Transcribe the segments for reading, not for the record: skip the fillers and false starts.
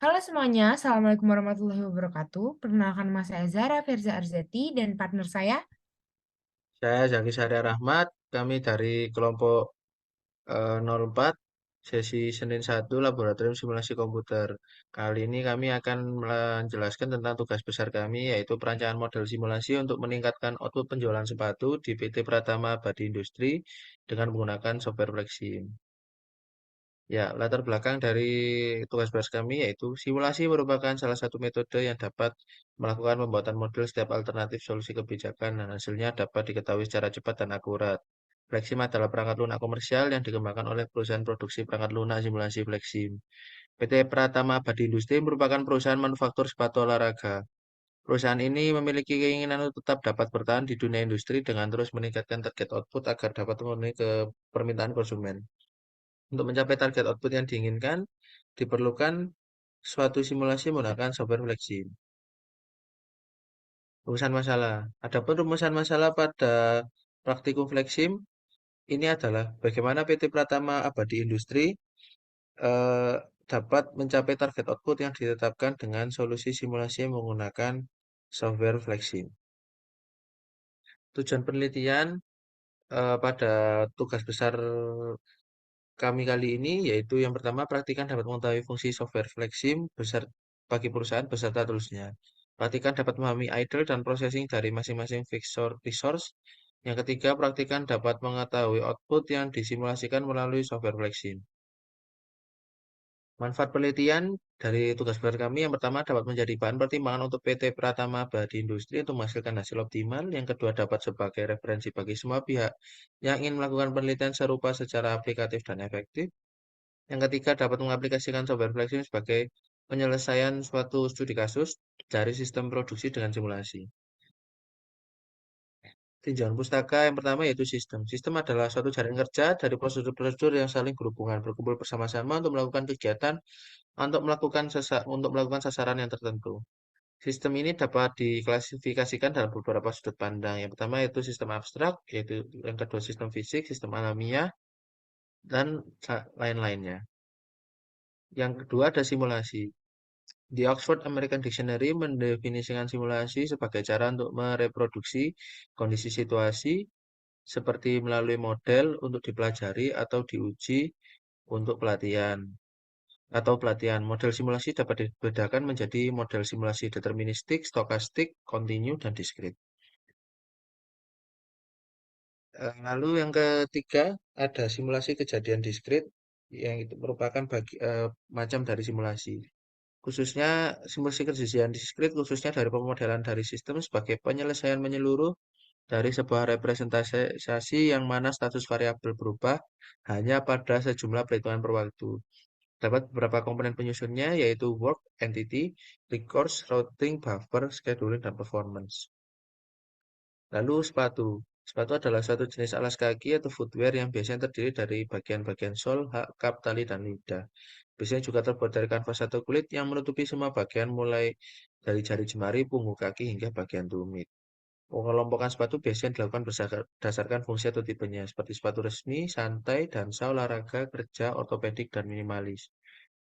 Halo semuanya, Assalamualaikum warahmatullahi wabarakatuh. Perkenalkan nama saya Zara Firza Arzati dan partner saya. Saya Zaki Syariah Rahmat, kami dari kelompok 04, sesi Senin 1, Laboratorium Simulasi Komputer. Kali ini kami akan menjelaskan tentang tugas besar kami, yaitu perancangan model simulasi untuk meningkatkan output penjualan sepatu di PT Pratama Abadi Industri dengan menggunakan software Flexim. Ya, latar belakang dari tugas besar kami yaitu simulasi merupakan salah satu metode yang dapat melakukan pembuatan model setiap alternatif solusi kebijakan dan hasilnya dapat diketahui secara cepat dan akurat. Flexim adalah perangkat lunak komersial yang dikembangkan oleh perusahaan produksi perangkat lunak simulasi Flexim. PT Pratama Abadi Industri merupakan perusahaan manufaktur sepatu olahraga. Perusahaan ini memiliki keinginan untuk tetap dapat bertahan di dunia industri dengan terus meningkatkan target output agar dapat memenuhi ke permintaan konsumen. Untuk mencapai target output yang diinginkan, diperlukan suatu simulasi menggunakan software Flexim. Rumusan masalah. Adapun rumusan masalah pada praktikum Flexim ini adalah bagaimana PT Pratama Abadi Industri eh, dapat mencapai target output yang ditetapkan dengan solusi simulasi menggunakan software Flexim. Tujuan penelitian pada tugas besar kami kali ini yaitu yang pertama praktikan dapat mengetahui fungsi software Flexim besar bagi perusahaan beserta toolsnya. Praktikan dapat memahami idle dan processing dari masing-masing fixed resource. Yang ketiga, praktikan dapat mengetahui output yang disimulasikan melalui software Flexim. Manfaat penelitian dari tugas besar kami yang pertama dapat menjadi bahan pertimbangan untuk PT Pratama Badi Industri untuk menghasilkan hasil optimal. Yang kedua dapat sebagai referensi bagi semua pihak yang ingin melakukan penelitian serupa secara aplikatif dan efektif. Yang ketiga, dapat mengaplikasikan software Flexim sebagai penyelesaian suatu studi kasus dari sistem produksi dengan simulasi. Tinjauan pustaka yang pertama yaitu sistem. Sistem adalah suatu jaringan kerja dari prosedur-prosedur yang saling berhubungan, berkumpul bersama-sama untuk melakukan kegiatan, untuk melakukan sasaran yang tertentu. Sistem ini dapat diklasifikasikan dalam beberapa sudut pandang. Yang pertama yaitu sistem abstrak, yaitu yang kedua sistem fisik, sistem alamiah, dan lain-lainnya. Yang kedua ada simulasi. The Oxford American Dictionary mendefinisikan simulasi sebagai cara untuk mereproduksi kondisi situasi seperti melalui model untuk dipelajari atau diuji untuk pelatihan. Model simulasi dapat dibedakan menjadi model simulasi deterministik, stokastik, kontinu, dan diskrit. Lalu yang ketiga ada simulasi kejadian diskrit yang itu merupakan macam dari simulasi. Khususnya simulasi kejadian diskrit khususnya dari pemodelan dari sistem sebagai penyelesaian menyeluruh dari sebuah representasi yang mana status variabel berubah hanya pada sejumlah perhitungan per waktu. Dapat beberapa komponen penyusunnya yaitu work, entity, resource, routing, buffer, scheduling, dan performance. Lalu sepatu. Sepatu adalah suatu jenis alas kaki atau footwear yang biasanya terdiri dari bagian-bagian sol, kap, tali, dan lidah. Biasanya juga terbuat dari kanvas atau kulit yang menutupi semua bagian mulai dari jari jemari, punggung kaki, hingga bagian tumit. Pengelompokan sepatu biasanya dilakukan berdasarkan fungsi atau tipenya, seperti sepatu resmi, santai, dansa, olahraga, kerja, ortopedik, dan minimalis.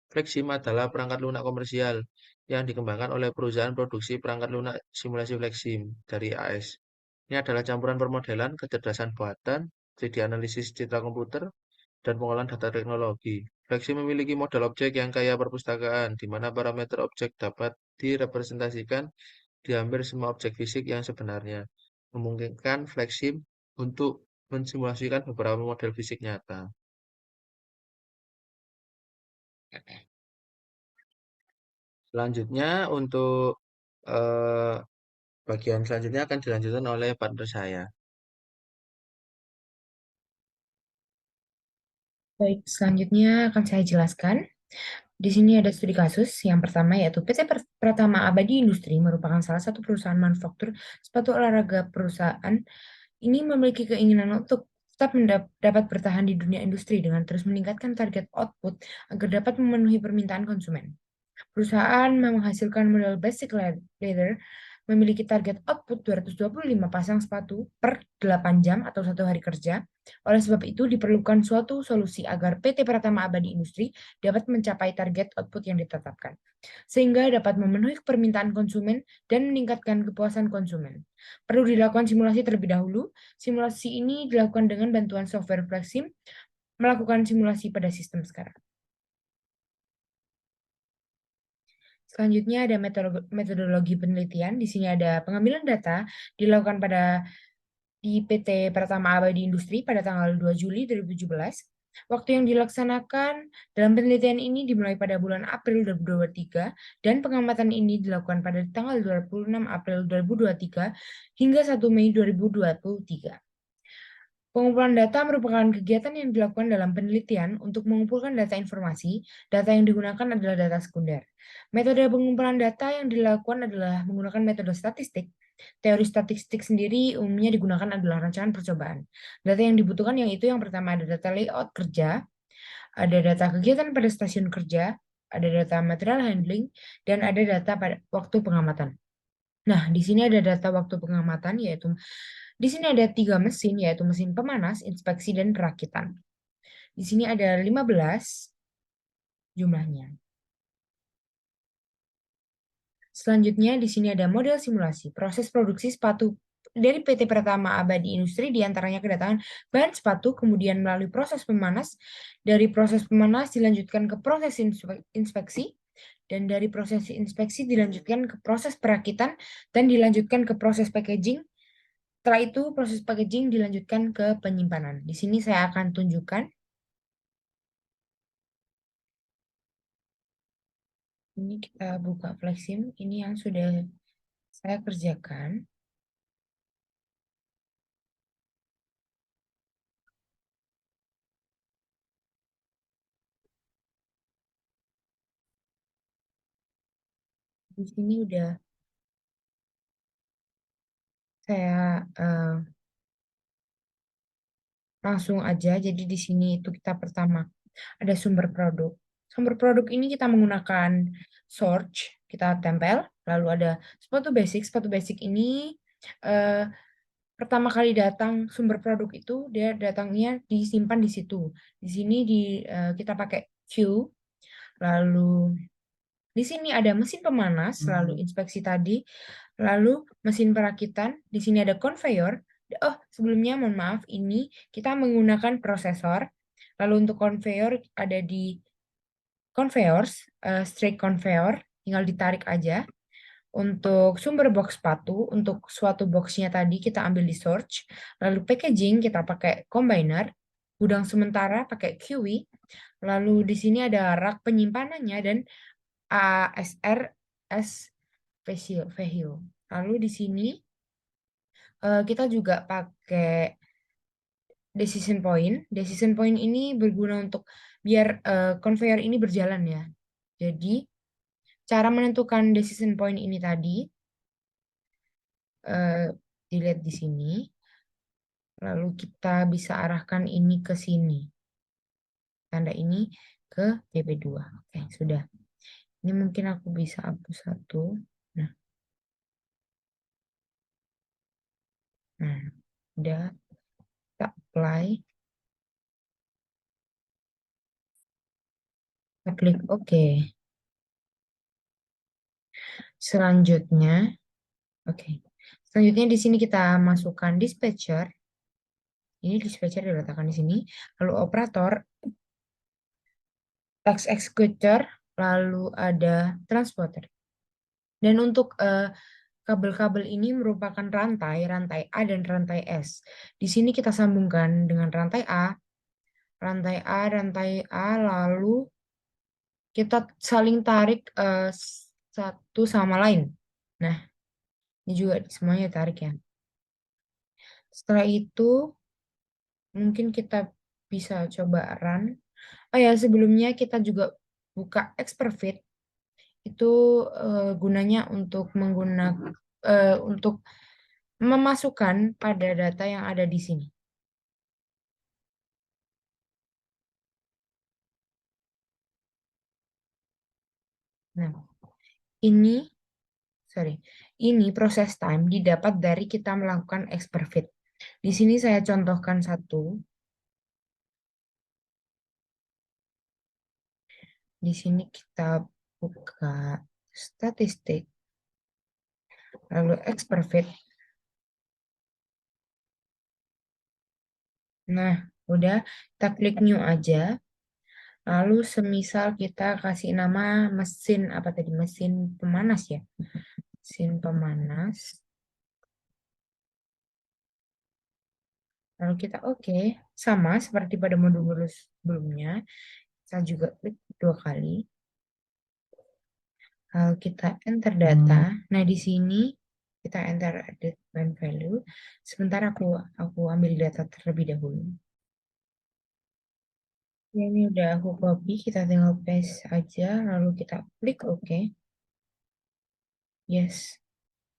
Flexim adalah perangkat lunak komersial yang dikembangkan oleh perusahaan produksi perangkat lunak simulasi Flexim dari AS. Ini adalah campuran permodelan, kecerdasan buatan, 3D analisis citra komputer, dan pengolahan data teknologi. Flexim memiliki model objek yang kaya perpustakaan, di mana parameter objek dapat direpresentasikan di hampir semua objek fisik yang sebenarnya, memungkinkan Flexim untuk mensimulasikan beberapa model fisik nyata. Selanjutnya untuk eh, bagian selanjutnya akan dilanjutkan oleh partner saya. Baik, selanjutnya akan saya jelaskan. Di sini ada studi kasus. Yang pertama yaitu PT Pratama Abadi Industri merupakan salah satu perusahaan manufaktur sepatu olahraga. Perusahaan ini memiliki keinginan untuk tetap dapat bertahan di dunia industri dengan terus meningkatkan target output agar dapat memenuhi permintaan konsumen. Perusahaan menghasilkan model basic leather memiliki target output 225 pasang sepatu per 8 jam atau 1 hari kerja. Oleh sebab itu, diperlukan suatu solusi agar PT Pratama Abadi Industri dapat mencapai target output yang ditetapkan, sehingga dapat memenuhi permintaan konsumen dan meningkatkan kepuasan konsumen. Perlu dilakukan simulasi terlebih dahulu. Simulasi ini dilakukan dengan bantuan software Flexim, melakukan simulasi pada sistem sekarang. Selanjutnya ada metodologi penelitian. Di sini ada pengambilan data dilakukan di PT Pratama Abadi Industri pada tanggal 2 Juli 2017. Waktu yang dilaksanakan dalam penelitian ini dimulai pada bulan April 2023 dan pengamatan ini dilakukan pada tanggal 26 April 2023 hingga 1 Mei 2023. Pengumpulan data merupakan kegiatan yang dilakukan dalam penelitian untuk mengumpulkan data informasi. Data yang digunakan adalah data sekunder. Metode pengumpulan data yang dilakukan adalah menggunakan metode statistik. Teori statistik sendiri umumnya digunakan adalah rancangan percobaan. Data yang dibutuhkan yang pertama ada data layout kerja, ada data kegiatan pada stasiun kerja, ada data material handling, dan ada data pada waktu pengamatan. Nah, di sini ada data waktu pengamatan, yaitu di sini ada 3 mesin, yaitu mesin pemanas, inspeksi, dan perakitan. Di sini ada 15 jumlahnya. Selanjutnya, di sini ada model simulasi. Proses produksi sepatu dari PT Pratama Abadi Industri diantaranya kedatangan bahan sepatu, kemudian melalui proses pemanas. Dari proses pemanas dilanjutkan ke proses inspeksi, dan dari proses inspeksi dilanjutkan ke proses perakitan, dan dilanjutkan ke proses packaging. Setelah itu, proses packaging dilanjutkan ke penyimpanan. Di sini saya akan tunjukkan. Ini kita buka Flexim. Ini yang sudah saya kerjakan. Di sini udah saya langsung aja. Jadi di sini itu kita pertama ada sumber produk. Sumber produk ini kita menggunakan search, kita tempel. Lalu ada sepatu basic. Sepatu basic ini eh, pertama kali datang sumber produk itu dia datangnya disimpan di situ. Di sini kita pakai queue. Lalu di sini ada mesin pemanas, lalu inspeksi tadi, lalu mesin perakitan. Di sini ada conveyor. Oh, sebelumnya mohon maaf, ini kita menggunakan prosesor. Lalu untuk conveyor ada di conveyors, straight conveyor, tinggal ditarik aja. Untuk sumber box sepatu, untuk suatu boxnya tadi kita ambil di search. Lalu packaging kita pakai combiner. Gudang sementara pakai QE. Lalu di sini ada rak penyimpanannya dan ASR S Vehil. Lalu di sini kita juga pakai decision point. Decision point ini berguna untuk biar conveyor ini berjalan ya. Jadi cara menentukan decision point ini tadi dilihat di sini. Lalu kita bisa arahkan ini ke sini. Tanda ini ke DP2. Oke, sudah. Ini mungkin aku bisa hapus satu. Nah, udah. Kita apply. Kita klik OK. Selanjutnya, oke. Selanjutnya di sini kita masukkan dispatcher. Ini dispatcher diletakkan di sini. Lalu operator, task executor, lalu ada transporter. Dan untuk kabel-kabel ini merupakan rantai A dan rantai S. Di sini kita sambungkan dengan rantai A, rantai A, lalu kita saling tarik satu sama lain. Nah, ini juga semuanya tarik ya. Setelah itu, mungkin kita bisa coba run. Oh ya, sebelumnya kita juga buka Expertfit. Itu gunanya untuk memasukkan pada data yang ada di sini. Nah, ini sorry, ini proses time didapat dari kita melakukan X per feet. Di sini saya contohkan satu. Di sini kita buka statistik, lalu X per feet. Nah, udah kita klik new aja. Lalu semisal kita kasih nama mesin apa tadi? Mesin pemanas ya. Mesin pemanas. Lalu kita oke, sama seperti pada modul-modul sebelumnya. Saya juga klik 2 kali. Lalu kita enter data. Nah, di sini kita enter date value. Sebentar aku ambil data terlebih dahulu. Ya, ini udah aku copy, kita tinggal paste aja, lalu kita klik OK. Yes.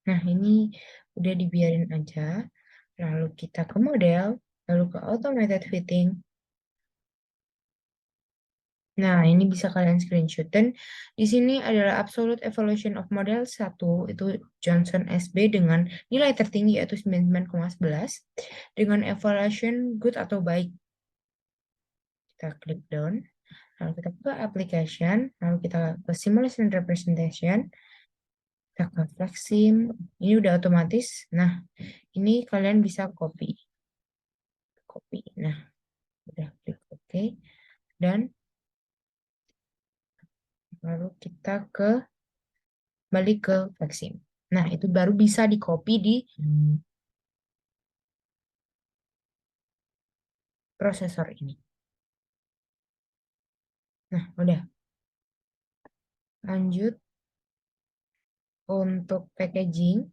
Nah, ini udah dibiarin aja. Lalu kita ke model, lalu ke automated fitting. Nah, ini bisa kalian screenshot. Dan di sini adalah absolute evaluation of model 1, itu Johnson SB dengan nilai tertinggi yaitu 99,11. Dengan evaluation good atau baik. Kita klik down, lalu kita ke application, lalu kita ke simulation representation, kita ke Flexsim. Ini udah otomatis. Nah, ini kalian bisa copy. Copy. Nah, udah klik OK. Dan lalu kita balik ke Flexim. Nah, itu baru bisa di copy di prosesor ini. Nah, udah. Lanjut untuk packaging.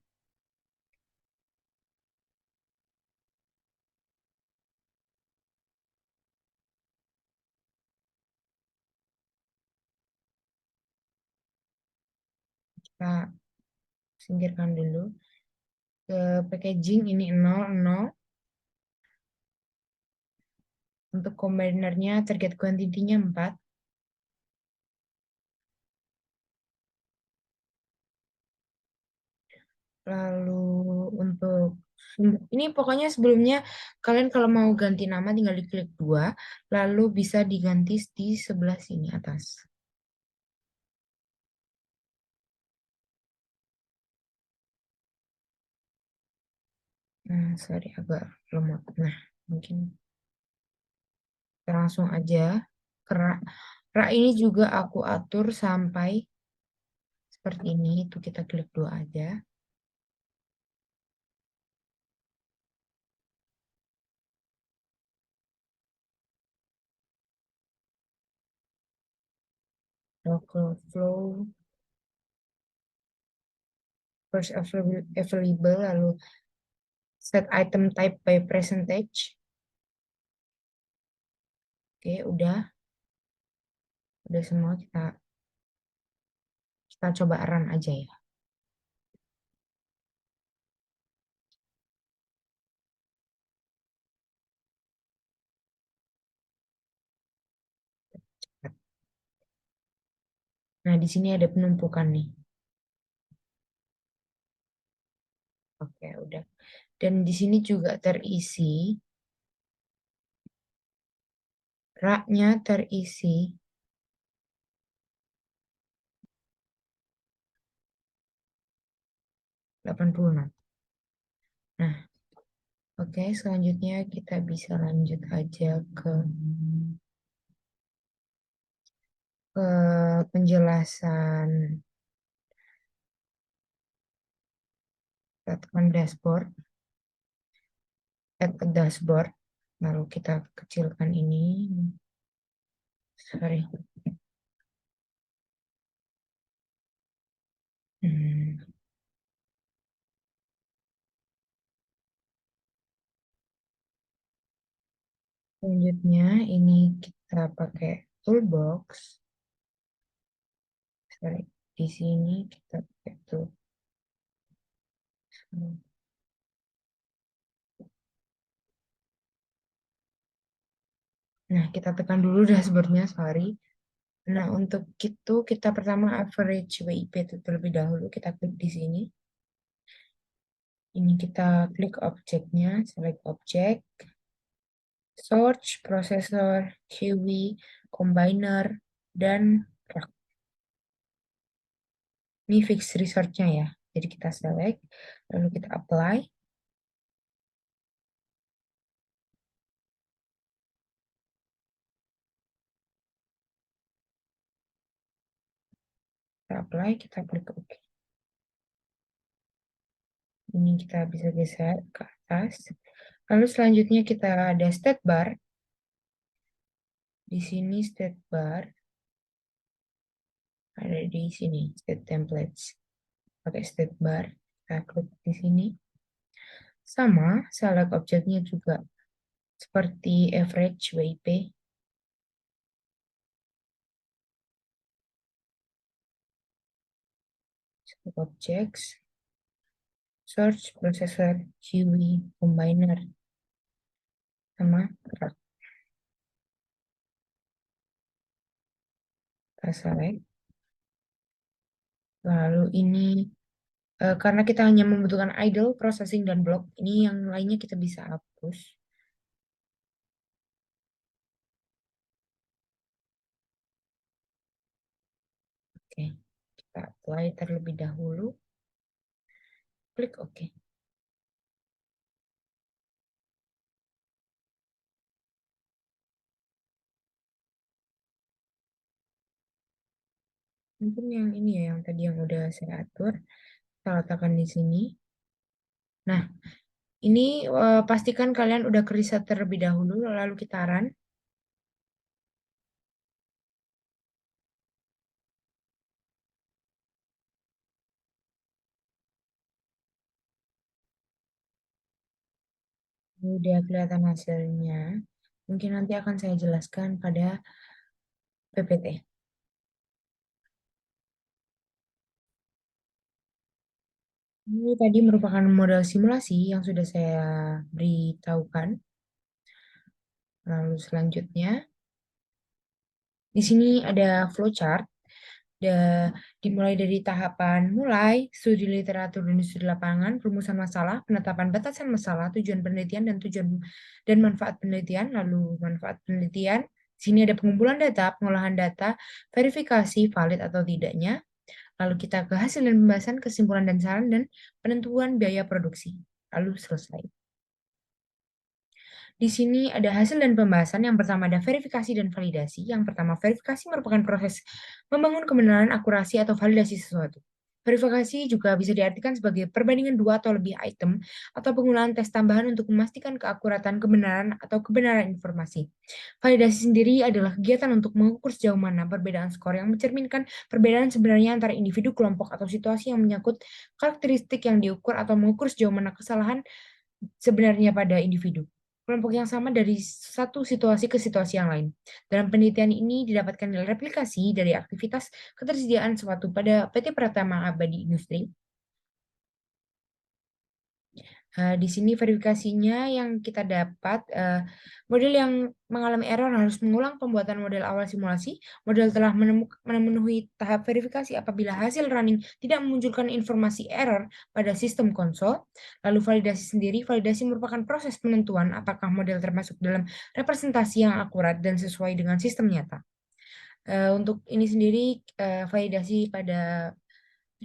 Kita singkirkan dulu. Ke packaging ini 00. Untuk combinernya target quantity-nya 4. Lalu untuk ini pokoknya sebelumnya kalian kalau mau ganti nama tinggal diklik 2, lalu bisa diganti di sebelah sini atas. Nah, sorry agak lemot. Nah, mungkin kita langsung aja ke rak. Rak ini juga aku atur sampai seperti ini. Itu kita klik 2 aja. Local flow, first available, lalu set item type by percentage. Oke, udah semua kita coba run aja ya. Nah, di sini ada penumpukan nih. Oke, udah. Dan di sini juga terisi, raknya terisi 86. Nah, oke, selanjutnya kita bisa lanjut aja ke penjelasan tekan dashboard, add a dashboard. Lalu kita kecilkan ini. Sorry. Hmm. Selanjutnya ini kita pakai toolbox. Sorry. Di sini kita pakai toolbox. Nah, kita tekan dulu dashboardnya, sorry. Nah, untuk itu kita pertama average WIP itu terlebih dahulu. Kita klik di sini. Ini kita klik objeknya, select objek, search, processor, QE, combiner, dan rack. Ini fix research-nya ya. Jadi kita select, lalu kita apply. Kita apply, kita klik OK. Ini kita bisa geser ke atas. Lalu selanjutnya kita ada state bar. Di sini state bar ada di sini state templates. Pakai state bar, kita klik di sini. Sama, select objeknya juga seperti average WIP. Select objects, search, processor, QE, combiner, sama rack. Kita select. Lalu ini karena kita hanya membutuhkan idle, processing, dan block, ini yang lainnya kita bisa hapus. Oke, kita apply terlebih dahulu. Klik OK. Mungkin yang ini ya, yang tadi yang udah saya atur, kita letakkan di sini. Nah, ini pastikan kalian udah riset terlebih dahulu, lalu kita run. Ini udah kelihatan hasilnya. Mungkin nanti akan saya jelaskan pada PPT. Ini tadi merupakan model simulasi yang sudah saya beritahukan. Lalu selanjutnya, di sini ada flowchart. Dimulai dari tahapan mulai, studi literatur dan studi lapangan, rumusan masalah, penetapan batasan masalah, tujuan penelitian dan manfaat penelitian, lalu manfaat penelitian. Di sini ada pengumpulan data, pengolahan data, verifikasi valid atau tidaknya. Lalu kita ke hasil dan pembahasan, kesimpulan dan saran, dan penentuan biaya produksi. Lalu selesai. Di sini ada hasil dan pembahasan. Yang pertama ada verifikasi dan validasi. Yang pertama, verifikasi merupakan proses membangun kebenaran, akurasi, atau validasi sesuatu. Verifikasi juga bisa diartikan sebagai perbandingan dua atau lebih item atau penggunaan tes tambahan untuk memastikan keakuratan, kebenaran, atau kebenaran informasi. Validasi sendiri adalah kegiatan untuk mengukur sejauh mana perbedaan skor yang mencerminkan perbedaan sebenarnya antara individu, kelompok, atau situasi yang menyangkut karakteristik yang diukur atau mengukur sejauh mana kesalahan sebenarnya pada individu. Kelompok yang sama dari satu situasi ke situasi yang lain. Dalam penelitian ini didapatkan nilai replikasi dari aktivitas ketersediaan suatu pada PT Pratama Abadi Industri. Di sini verifikasinya yang kita dapat, model yang mengalami error harus mengulang pembuatan model awal simulasi. Model telah memenuhi tahap verifikasi apabila hasil running tidak memunculkan informasi error pada sistem konsol. Lalu validasi sendiri, validasi merupakan proses penentuan apakah model termasuk dalam representasi yang akurat dan sesuai dengan sistem nyata. Untuk ini sendiri, validasi pada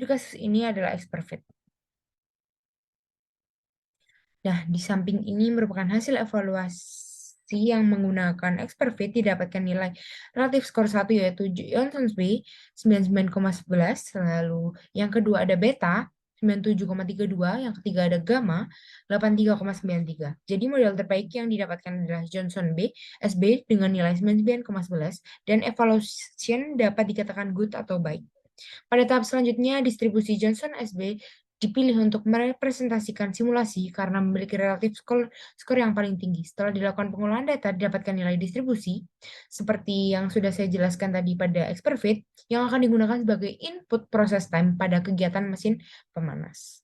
kasus ini adalah expert fit. Nah, di samping ini merupakan hasil evaluasi yang menggunakan expert fit didapatkan nilai relatif skor 1 yaitu Johnson's B 99,11, lalu yang kedua ada beta 97,32, yang ketiga ada gamma 83,93. Jadi model terbaik yang didapatkan adalah Johnson B SB dengan nilai 99,11 dan evaluation dapat dikatakan good atau baik. Pada tahap selanjutnya, distribusi Johnson SB dipilih untuk merepresentasikan simulasi karena memiliki relatif skor yang paling tinggi. Setelah dilakukan pengolahan data, didapatkan nilai distribusi, seperti yang sudah saya jelaskan tadi pada expert fit, yang akan digunakan sebagai input process time pada kegiatan mesin pemanas.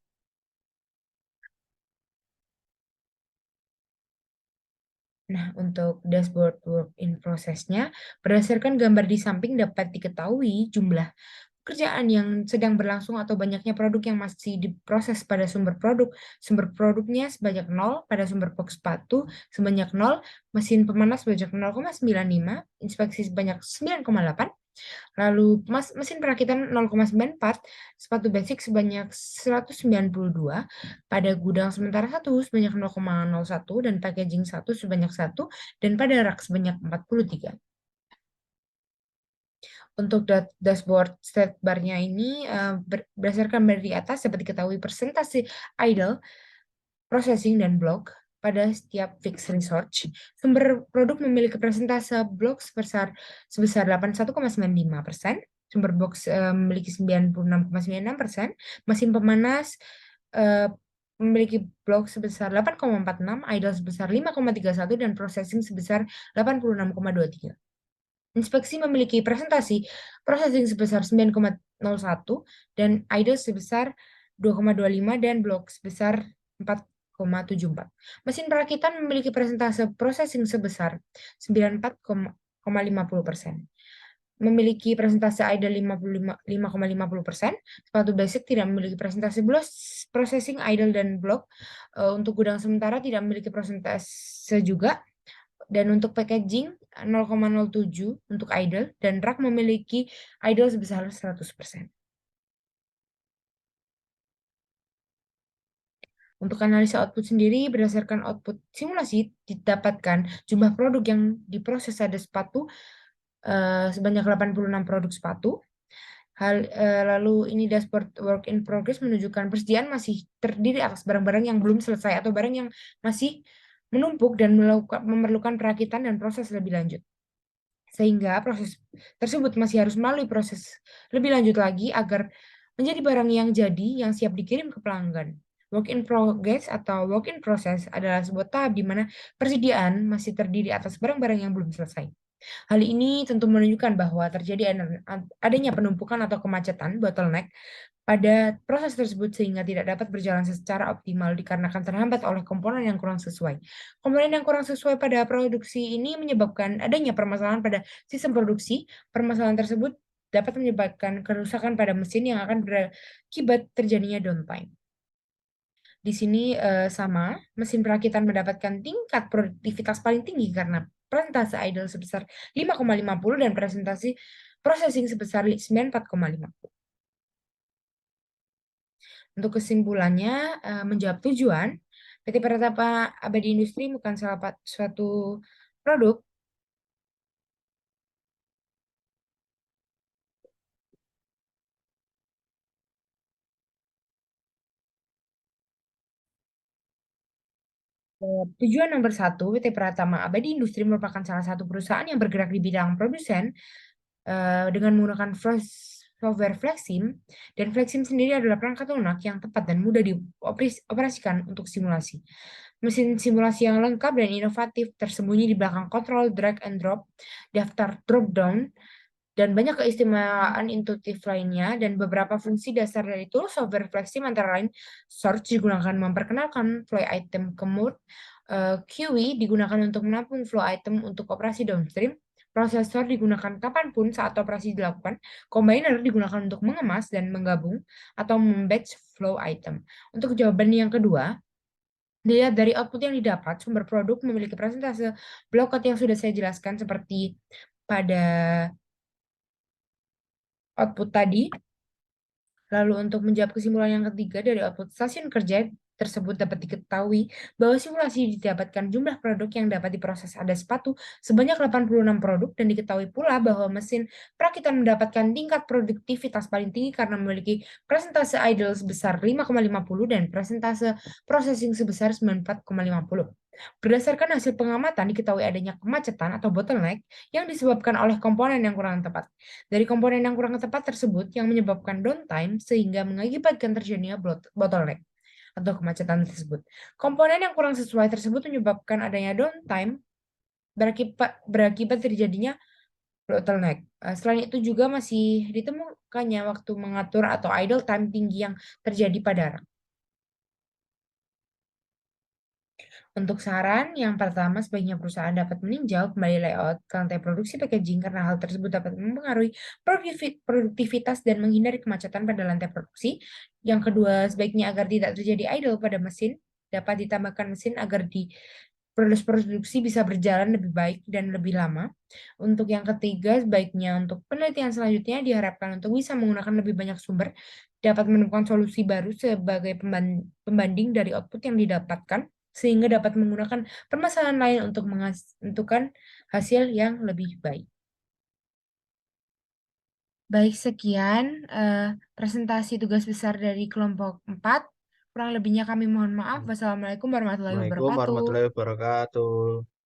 Nah, untuk dashboard work in process-nya, berdasarkan gambar di samping dapat diketahui jumlah pekerjaan yang sedang berlangsung atau banyaknya produk yang masih diproses pada sumber produk. Sumber produknya sebanyak 0, pada sumber box sepatu sebanyak 0, mesin pemanas sebanyak 0,95, inspeksi sebanyak 9,8, lalu mesin perakitan 0,94, sepatu basic sebanyak 192, pada gudang sementara 1 sebanyak 0,01, dan packaging 1 sebanyak 1, dan pada rak sebanyak 43. Untuk dashboard state bar-nya ini berdasarkan dari atas dapat diketahui persentase idle, processing, dan block pada setiap fixed research. Sumber produk memiliki persentase blok sebesar 81,95%, sumber box memiliki 96,96%, mesin pemanas eh, memiliki blok sebesar 8,46, idle sebesar 5,31, dan processing sebesar 86,23. Inspeksi memiliki presentasi processing sebesar 9,01 dan idle sebesar 2,25 dan blok sebesar 4,74. Mesin perakitan memiliki presentase processing sebesar 94,50%. Memiliki presentase idle 5,50%. Sepatu basic tidak memiliki presentase processing idle dan blok. Untuk gudang sementara tidak memiliki presentase juga. Dan untuk packaging 0,07 untuk idle, dan rak memiliki idle sebesar 100%. Untuk analisa output sendiri, berdasarkan output simulasi didapatkan jumlah produk yang diproses ada sepatu sebanyak 86 produk sepatu. Lalu ini dashboard work in progress menunjukkan persediaan masih terdiri atas barang-barang yang belum selesai atau barang yang masih menumpuk dan memerlukan perakitan dan proses lebih lanjut. Sehingga proses tersebut masih harus melalui proses lebih lanjut lagi agar menjadi barang yang jadi yang siap dikirim ke pelanggan. Work in progress atau work in process adalah sebuah tahap di mana persediaan masih terdiri atas barang-barang yang belum selesai. Hal ini tentu menunjukkan bahwa terjadi adanya penumpukan atau kemacetan bottleneck pada proses tersebut sehingga tidak dapat berjalan secara optimal dikarenakan terhambat oleh komponen yang kurang sesuai. Komponen yang kurang sesuai pada produksi ini menyebabkan adanya permasalahan pada sistem produksi. Permasalahan tersebut dapat menyebabkan kerusakan pada mesin yang akan berakibat terjadinya downtime. Di sini sama, mesin perakitan mendapatkan tingkat produktivitas paling tinggi karena presentase idle sebesar 5,50 dan presentasi processing sebesar 94,50. Untuk kesimpulannya, menjawab tujuan, PT Pratama Abadi Industri bukan suatu produk tujuan nomor satu, PT Pratama Abadi Industri merupakan salah satu perusahaan yang bergerak di bidang produsen dengan menggunakan software Flexim, dan Flexim sendiri adalah perangkat lunak yang tepat dan mudah dioperasikan untuk simulasi. Mesin simulasi yang lengkap dan inovatif tersembunyi di belakang kontrol drag and drop, daftar drop down, dan banyak keistimewaan intuitif lainnya, dan beberapa fungsi dasar dari tool software Flexim antara lain search digunakan memperkenalkan flow item ke mode, QE digunakan untuk menampung flow item untuk operasi downstream, prosesor digunakan kapanpun saat operasi dilakukan, combiner digunakan untuk mengemas dan menggabung atau membatch flow item. Untuk jawaban yang kedua, dilihat dari output yang didapat, sumber produk memiliki presentase block yang sudah saya jelaskan seperti pada output tadi. Lalu untuk menjawab kesimpulan yang ketiga dari output stasiun kerja tersebut dapat diketahui bahwa simulasi didapatkan jumlah produk yang dapat diproses ada sepatu sebanyak 86 produk, dan diketahui pula bahwa mesin perakitan mendapatkan tingkat produktivitas paling tinggi karena memiliki presentase idle sebesar 5,50 dan presentase processing sebesar 94,50. Berdasarkan hasil pengamatan diketahui adanya kemacetan atau bottleneck yang disebabkan oleh komponen yang kurang tepat. Dari komponen yang kurang tepat tersebut yang menyebabkan downtime sehingga mengakibatkan terjadinya bottleneck atau kemacetan tersebut. Komponen yang kurang sesuai tersebut menyebabkan adanya downtime berakibat terjadinya bottleneck. Selain itu juga masih ditemukannya waktu mengatur atau idle time tinggi yang terjadi pada rak. Untuk saran, yang pertama sebaiknya perusahaan dapat meninjau kembali layout rantai produksi packaging karena hal tersebut dapat mempengaruhi produktivitas dan menghindari kemacetan pada lantai produksi. Yang kedua, sebaiknya agar tidak terjadi idle pada mesin, dapat ditambahkan mesin agar di proses produksi bisa berjalan lebih baik dan lebih lama. Untuk yang ketiga, sebaiknya untuk penelitian selanjutnya diharapkan untuk bisa menggunakan lebih banyak sumber, dapat menemukan solusi baru sebagai pembanding dari output yang didapatkan, sehingga dapat menggunakan permasalahan lain untuk menentukan hasil yang lebih baik. Baik, sekian presentasi tugas besar dari kelompok 4. Kurang lebihnya kami mohon maaf. Wassalamualaikum warahmatullahi Assalamualaikum wabarakatuh. warahmatullahi wabarakatuh.